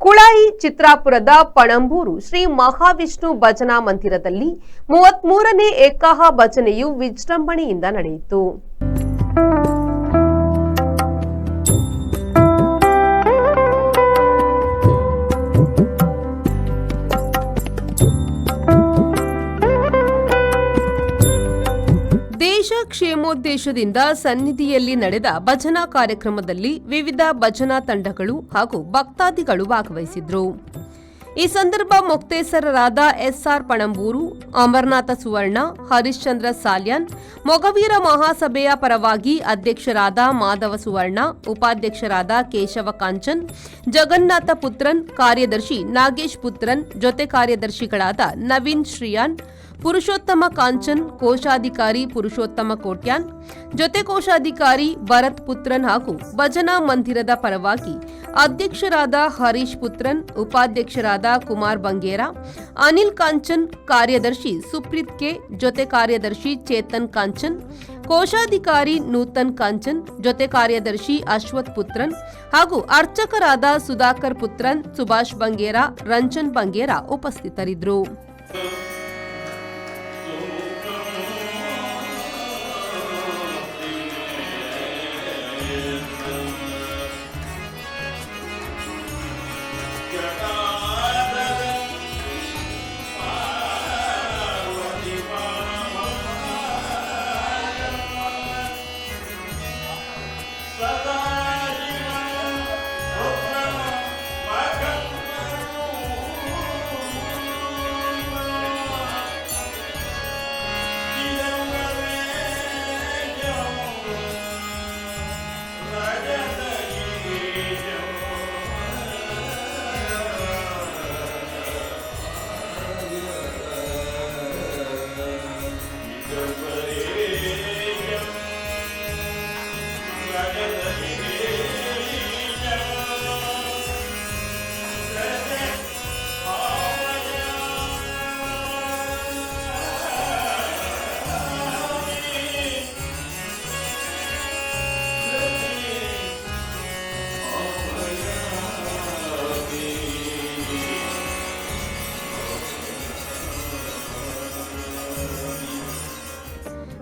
ಕುಳಾಯಿ ಚಿತ್ರಾಪುರದ ಪಣಂಬೂರು ಶ್ರೀ ಮಹಾವಿಷ್ಣು ಭಜನಾ ಮಂದಿರದಲ್ಲಿ 33ನೇ ಏಕಾಹ ಭಜನೆಯು ವಿಜೃಂಭಣೆಯಿಂದ ನಡೆಯಿತು. ದೇಶ ಕ್ಷೇಮೋದ್ದೇಶದಿಂದ ಸನ್ನಿಧಿಯಲ್ಲಿ ನಡೆದ ಭಜನಾ ಕಾರ್ಯಕ್ರಮದಲ್ಲಿ ವಿವಿಧ ಭಜನಾ ತಂಡಗಳು ಹಾಗೂ ಭಕ್ತಾದಿಗಳು ಭಾಗವಹಿಸಿದ್ರು. ಈ ಸಂದರ್ಭ ಮೊಕ್ತೇಸರರಾದ ಎಸ್ಆರ್ ಪಣಂಬೂರು, ಅಮರನಾಥ ಸುವರ್ಣ, ಹರಿಶ್ಚಂದ್ರ ಸಾಲ್ಯಾನ್, ಮೊಗವೀರ ಮಹಾಸಭೆಯ ಪರವಾಗಿ ಅಧ್ಯಕ್ಷರಾದ ಮಾಧವ ಸುವರ್ಣ, ಉಪಾಧ್ಯಕ್ಷರಾದ ಕೇಶವ ಕಾಂಚನ್, ಜಗನ್ನಾಥ ಪುತ್ರನ್, ಕಾರ್ಯದರ್ಶಿ ನಾಗೇಶ್ ಪುತ್ರನ್, ಜೊತೆ ಕಾರ್ಯದರ್ಶಿಗಳಾದ ನವೀನ್ ಶ್ರೀಯಾನ್, ಪುರುಷೋತ್ತಮ ಕಾಂಚನ್, ಕೋಶಾಧಿಕಾರಿ ಪುರುಷೋತ್ತಮ ಕೋಟ್ಯಾನ್, ಜೊತೆ ಕೋಶಾಧಿಕಾರಿ ಭರತ್ ಪುತ್ರನ್ ಹಾಗೂ ಭಜನಾ ಮಂದಿರದ ಪರವಾಗಿ ಅಧ್ಯಕ್ಷರಾದ ಹರೀಶ್ ಪುತ್ರನ್, ಉಪಾಧ್ಯಕ್ಷರಾದ ಕುಮಾರ್ ಬಂಗೇರ, ಅನಿಲ್ ಕಾಂಚನ್, ಕಾರ್ಯದರ್ಶಿ ಸುಪ್ರೀತ್ ಕೆ, ಜೊತೆ ಕಾರ್ಯದರ್ಶಿ ಚೇತನ್ ಕಾಂಚನ್, ಕೋಶಾಧಿಕಾರಿ ನೂತನ್ ಕಾಂಚನ್, ಜೊತೆ ಕಾರ್ಯದರ್ಶಿ ಅಶ್ವಥ್ ಪುತ್ರನ್ ಹಾಗೂ ಅರ್ಚಕರಾದ ಸುಧಾಕರ್ ಪುತ್ರನ್, ಸುಭಾಷ್ ಬಂಗೇರ, ರಂಜನ್ ಬಂಗೇರ ಉಪಸ್ಥಿತರಿದ್ದರು.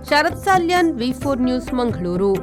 ಶರತ್ ಸಾಲ್ಯಾನ್, ವಿ4 ನ್ಯೂಸ್, ಮಂಗಳೂರು.